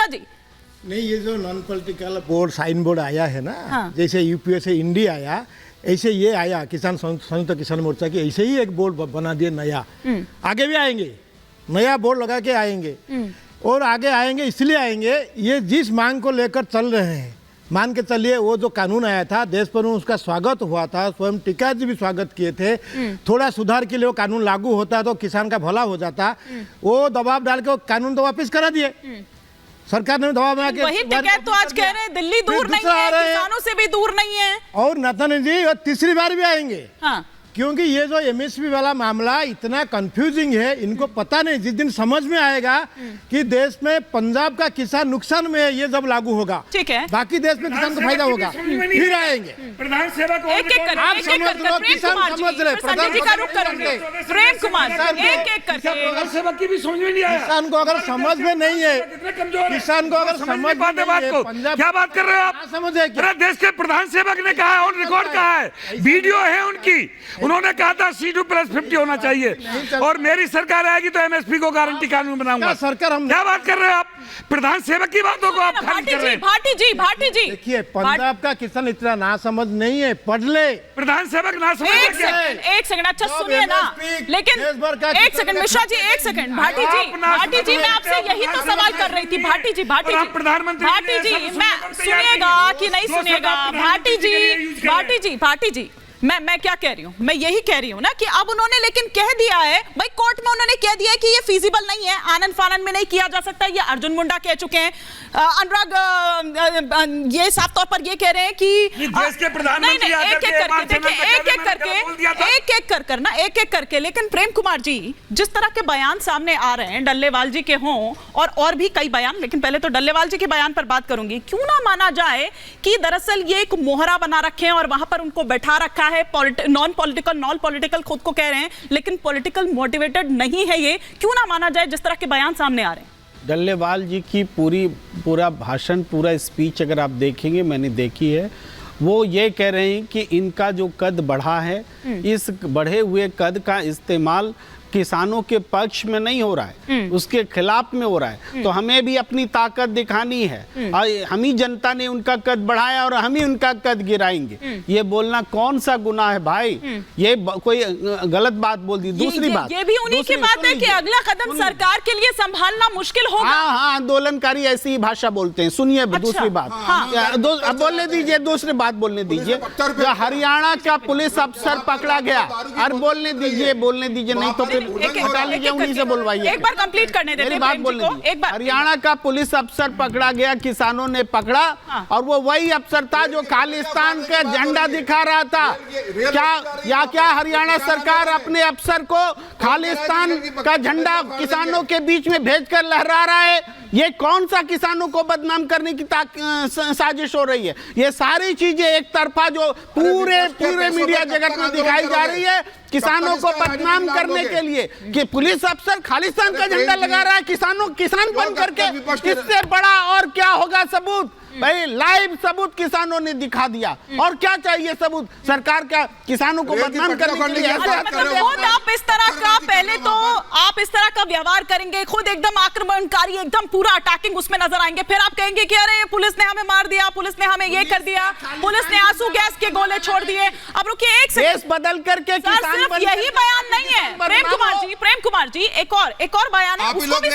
मिश्रा जी? नहीं, ये जो non political board sign board आया है ना, हाँ। जैसे यूपीए से इंडी आया, ऐसे ये आया किसान संयुक्त किसान मोर्चा की, ऐसे ही एक बोर्ड बना दिए नया। आगे भी आएंगे, नया बोर्ड लगा के आएंगे और आगे आएंगे, इसलिए आएंगे ये जिस मांग को लेकर चल रहे हैं। मान के चलिए वो जो कानून आया था देश पर में, उसका स्वागत हुआ था, स्वयं टीका जी भी स्वागत किए थे। थोड़ा सुधार के लिए वो कानून लागू होता तो किसान का भला हो जाता। वो दबाव डाल के कानून तो वापस करा दिए सरकार ने, दबाव बना के। वही टिकैत तो आज कह रहे हैं दिल्ली दूर नहीं है, किसानों से भी दूर नहीं है। और नतन जी तीसरी बार भी आएंगे, हाँ। क्योंकि ये जो एमएसपी वाला मामला इतना कंफ्यूजिंग है, इनको पता नहीं। जिस दिन समझ में आएगा कि देश में पंजाब का किसान नुकसान में है, ये जब लागू होगा, ठीक है, बाकी देश में किसान को फायदा होगा, फिर आएंगे। प्रधान सेवक आप समझ लो, किसान समझ रहे, प्रधान प्रेम कुमार एक-एक करके प्रधान सेवक की भी समझ में नहीं आया। किसान को अगर समझ में नहीं है, किसान को अगर समझ में बात को क्या बात कर रहे हो आप? समझे क्या? देश के प्रधान सेवक ने कहा, ऑन रिकॉर्ड कहा है, वीडियो है उनकी, उन्होंने कहा था C2+50 होना चाहिए और मेरी सरकार आएगी तो एमएसपी को गारंटी कानून बनाऊंगा। सरकार हम क्या बात कर रहे हो आप? प्रधान सेवक की बातों को आप खारिज कर रहे हैं। भाटी जी देखिए, पंजाब का किसान इतना ना समझ नहीं है, पढ़ ले। प्रधान सेवक ना समझ। एक सेकंड, अच्छा सुनिए ना, लेकिन एक सेकंड मिश्रा जी, एक सेकंड। भाटी जी मैं आपसे यही तो सवाल कर रही थी। भाटी जी मैं सुनिएगा कि नहीं सुनिएगा? भाटी जी मैं क्या कह रही हूँ, मैं यही कह रही हूँ ना कि अब उन्होंने लेकिन कह दिया है भाई, कोर्ट में उन्होंने कह दिया है कि ये फीजिबल नहीं है, आनंद फानन में नहीं किया जा सकता। ये अर्जुन मुंडा कह चुके हैं, अनुराग ये साफ तौर पर ये कह रहे हैं कि देश के प्रधानमंत्री एक एक करके। लेकिन प्रेम कुमार जी, जिस तरह के बयान सामने आ रहे हैं, डल्लेवाल जी के हों और भी कई बयान, लेकिन पहले तो डल्लेवाल जी के बयान पर बात करूंगी। क्यों ना माना जाए कि दरअसल ये एक मोहरा बना रखे हैं और वहां पर उनको बैठा रखा है। नॉन पॉलिटिकल खुद को कह रहे हैं, लेकिन पॉलिटिकल मोटिवेटेड नहीं है ये। क्यों ना माना जाए जिस तरह के बयान सामने आ रहे हैं? डल्लेवाल जी की पूरा भाषण, पूरा स्पीच अगर आप देखेंगे, मैंने देखी है, वो ये कह रहे हैं कि इनका जो कद बढ़ा है, इस बढ़े हुए कद का इस्तेमाल किसानों के पक्ष में नहीं हो रहा है, उसके खिलाफ में हो रहा है। तो हमें भी अपनी ताकत दिखानी है और हम ही जनता ने उनका कद बढ़ाया और हम ही उनका कद गिराएंगे। ये बोलना कौन सा गुनाह है भाई? ये कोई गलत बात बोल दी। दूसरी बात, ये भी उन्हीं की बात है कि अगला कदम सरकार के लिए संभालना मुश्किल होगा। हाँ, आंदोलनकारी ऐसी ही भाषा बोलते हैं। सुनिए, दूसरी बात अब बोलने दीजिए, दूसरी बात बोलने दीजिए। हरियाणा का पुलिस अफसर पकड़ा गया, और बोलने दीजिए, नहीं तो हटा लीजिए, उन्हीं से बुलवाइए। एक बार कंप्लीट करने देते हैं, बात बोलने दीजिए। हरियाणा का पुलिस अफसर पकड़ा गया, किसानों ने पकड़ा, और वो वही अफसर था जो खालिस्तान का झंडा दिखा रहा था। क्या हरियाणा सरकार अपने अफसर को खालिस्तान का झंडा किसानों के बीच में भेजकर लहरा रहा है? ये कौन सा किसानों को बदनाम करने की साजिश हो रही है? ये सारी चीजें एक तरफा जो पूरे मीडिया जगत में दिखाई जा रही है, किसानों को बदनाम करने के लिए कि पुलिस अफसर खालिस्तान का झंडा लगा रहा है किसान बन करके। इससे बड़ा और क्या होगा सबूत? भाई लाइव सबूत किसानों ने दिखा दिया। और क्या चाहिए सबूत? सरकार क्या किसानों को बदनाम करने के लिए आप इस तरह का, पहले तो आप इस तरह का व्यवहार करेंगे, खुद एकदम आक्रमणकारी, एकदम पूरा अटैकिंग उसमें नजर आएंगे, फिर आप कहेंगे कि अरे पुलिस ने हमें मार दिया, पुलिस ने हमें ये कर दिया, पुलिस ने आंसू गैस के गोले छोड़ दिए। अब रुकिए एक सेकंड, बदल करके सिर्फ यही बयान नहीं है प्रेम कुमार जी, एक और बयान है, उसको भी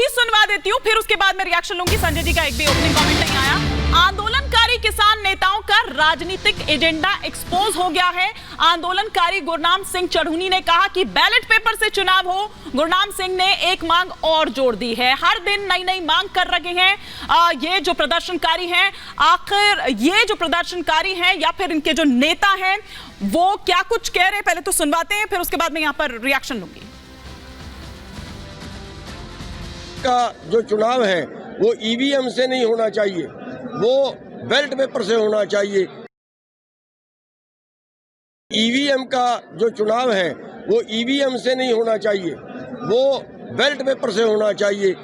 सुनवा देती हूँ, फिर उसके बाद मैं रिएक्शन लूंगी। संजय जी का भी ओपनिंग कमेंट नहीं आया। आंदोलनकारी किसान नेताओं का राजनीतिक एजेंडा एक्सपोज हो गया है। आंदोलनकारी गुरनाम सिंह चढ़ूनी ने कहा कि बैलेट पेपर से चुनाव हो। गुरनाम सिंह ने एक मांग और जोड़ दी है, हर दिन नई मांग कर रहे हैं ये जो प्रदर्शनकारी हैं। आखिर ये जो प्रदर्शनकारी हैं या फिर इनके जो नेता हैं, वो क्या कुछ कह रहे हैं, पहले तो सुनवाते हैं, फिर उसके बाद मैं यहां पर रिएक्शन लूंगी। का जो चुनाव है वो ईवीएम से नहीं होना चाहिए, वो बैलेट पेपर से होना चाहिए। ईवीएम का जो चुनाव है वो ईवीएम से नहीं होना चाहिए, वो बैलेट पेपर से होना चाहिए।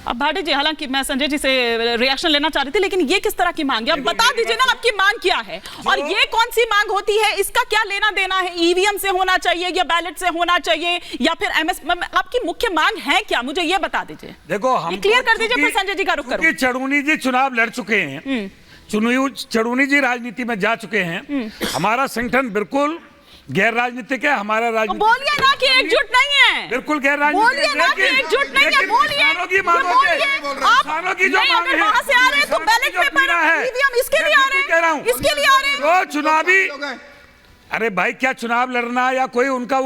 अब भाटी जी, हालांकि मैं संजय जी से रिएक्शन लेना चाह रही थी, लेकिन ये किस तरह की मांग है? अब बता दीजिए ना आपकी मांग क्या है, और ये कौन सी मांग होती है, इसका क्या लेना देना है? ईवीएम से होना चाहिए या बैलेट से होना चाहिए या फिर आपकी मुख्य मांग है क्या, मुझे ये बता दीजिए। देखो, हम क्लियर कर दीजिए, फिर संजय जी का रुख करो। चढ़ूनी जी चुनाव लड़ चुके हैं, चढ़ूनी जी राजनीति में जा चुके हैं। हमारा संगठन बिल्कुल गैर राजनीतिक है, हमारा राजनीतिक। बोलिए ना कि एकजुट नहीं है, बिल्कुल गैर राजनीतिक। बोलिए ना कि एकजुट नहीं है, बोलिए। किसानों की मांगों के, किसानों की जो मांग है, वहां से आ रहे हैं तो बैलेट पेपर ईवीएम इसके लिए आ रहे हैं, कह रहा हूं इसके लिए आ रहे हैं। वो चुनावी, अरे भाई क्या चुनाव लड़ना या कोई उनका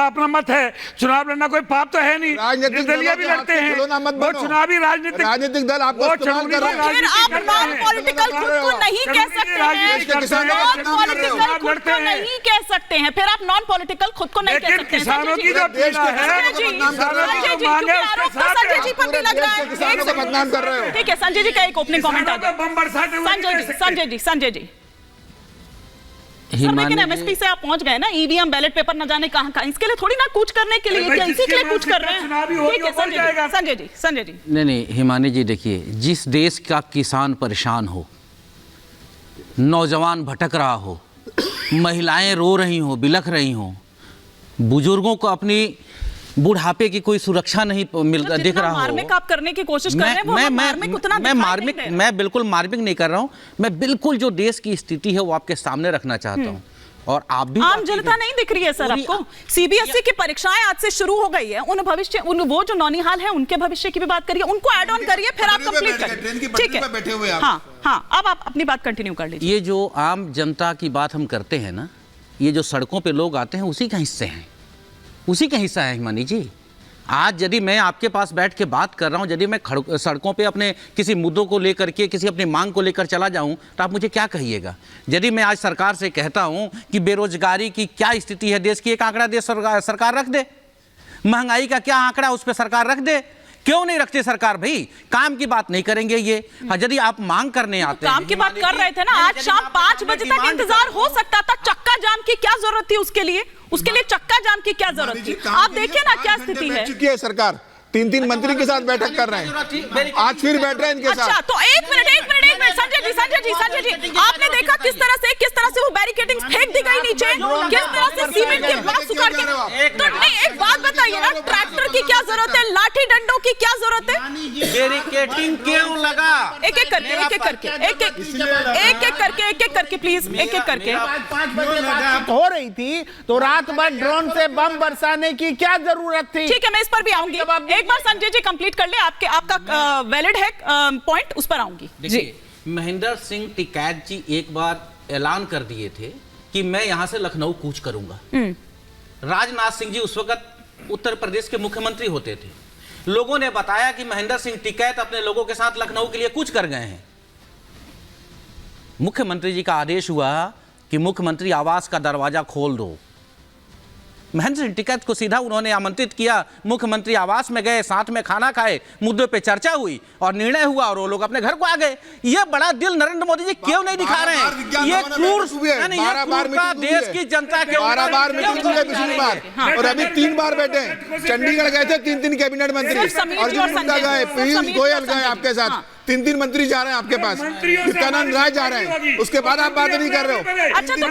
अपना मत है, चुनाव लड़ना कोई पाप तो है नहीं, निर्दलीय भी लड़ते हैं, वो चुनावी राजनीतिक दल आपको इस्तेमाल कर रहे हैं। फिर आप नॉन पॉलिटिकल खुद को नहीं कह सकते हैं, नॉन पॉलिटिकल खुद को नहीं कह सकते हैं, फिर आप नॉन पॉलिटिकल खुद को नहीं कह सकते हैं। किसानों की जो पीड़ा है, संजय जी पर भी लग रहा है, बदनाम कर रहे हो। ठीक है, संजय जी का एक ओपनिंग कमेंट आ गया। संजय जी लेकिन एमएसपी से आप पहुंच गए ना, ईवीएम बैलेट पेपर न जाने कहां, इसके लिए थोड़ी ना कुछ करने के लिए, क्या इसी के लिए कुछ कर रहे हैं? ठीक है संजय जी। नहीं हिमानी जी, देखिए, जिस देश का किसान परेशान हो, नौजवान भटक रहा हो, महिलाएं रो रही हो, बिलख रही हो, बुजुर्गों को अपनी बुढ़ापे की कोई सुरक्षा नहीं दिख रहा हो, मार्मिक आप करने की कोशिश कर रहे हैं, मैं बिल्कुल मार्मिक नहीं कर रहा हूं, मैं बिल्कुल जो देश की स्थिति है वो आपके सामने रखना चाहता हूं। और आप भी, आम जनता नहीं दिख रही है सर आपको? सीबीएसई की परीक्षाएं आज से शुरू हो गई है, वो जो नौनिहाल है उनके भविष्य की भी बात करिए, उनको ऐड ऑन करिए, फिर आप कंप्लीट करिए। ठीक है, हाँ, अब आप अपनी बात कंटिन्यू कर लीजिए। ये जो आम जनता की बात हम करते हैं ना, ये जो सड़कों पे लोग आते हैं उसी का हिस्से हैं, उसी का हिस्सा है हिमानी जी। आज यदि मैं आपके पास बैठ के बात कर रहा हूं, यदि मैं सड़कों पे अपने किसी मुद्दों को लेकर के, किसी अपनी मांग को लेकर चला जाऊं, तो आप मुझे क्या कहिएगा? यदि मैं आज सरकार से कहता हूं कि बेरोजगारी की क्या स्थिति है देश की, एक आंकड़ा देश सरकार रख दे, महंगाई का क्या आंकड़ा उस पर सरकार रख दे, क्यों नहीं रखते सरकार? भाई काम की बात नहीं करेंगे ये? यदि आप मांग करने आते हैं, काम की बात कर रहे थे ना, आज शाम 5 बजे तक इंतजार हो सकता था, चक्का जाम की क्या जरूरत थी उसके लिए चक्का जाम की क्या जरूरत थी? आप देखिए ना क्या स्थिति है। चुकी है सरकार, 3 मंत्री के साथ बैठक कर रहे हैं, आज फिर बैठ रहे हैं इनके साथ। अच्छा, तो एक मिनट संजय जी, आपने देखा किस तरह से वो बैरिकेडिंग फेंक दी गई नीचे, किस तरह से सीमेंट के ब्लॉक्स उखाड़ के। तो नहीं, एक बात बताइए ना, ट्रैक्टर की क्या जरूरत है, लाठी डंडों की क्या जरूरत है? बैरिकेडिंग क्यों लगा? एक एक करके प्लीज, एक एक करके। हो रही थी तो रात भर ड्रोन से बम बरसाने की क्या जरूरत थी? ठीक है, मैं इस पर भी आऊंगी, एक बार संजय जी कंप्लीट कर ले, आपका वैलिड है पॉइंट, उस पर आऊंगी। देखिए, महेंद्र सिंह टिकैत जी एक बार ऐलान कर दिए थे कि मैं यहां से लखनऊ कूच करूंगा। राजनाथ सिंह जी उस वक्त उत्तर प्रदेश के मुख्यमंत्री होते थे, लोगों ने बताया कि महेंद्र सिंह टिकैत अपने लोगों के साथ लखनऊ के लिए कूच कर गए हैं। मुख्यमंत्री जी का आदेश हुआ कि मुख्यमंत्री आवास का दरवाजा खोल दो। महेंद्र सिंह टिकैत को सीधा उन्होंने आमंत्रित किया, मुख्यमंत्री आवास में गए, साथ में खाना खाए, मुद्दों पे चर्चा हुई और निर्णय हुआ और वो लोग अपने घर को आ गए। ये बड़ा दिल नरेंद्र मोदी जी क्यों नहीं दिखा रहे हैं? ये क्रूरता देश की जनता के 12 बार मीटिंग हुई है पिछली बार, और अभी 3 बार बैठे। चंडीगढ़ गए थे 3 कैबिनेट मंत्री, अर्जुन मुंडा गए, पीयूष गोयल गए आपके साथ, 3 मंत्री जा रहे हैं आपके पास, नित्यानंद राय जा रहे हैं, उसके बाद आप बात नहीं कर रहे हो। अच्छा, तो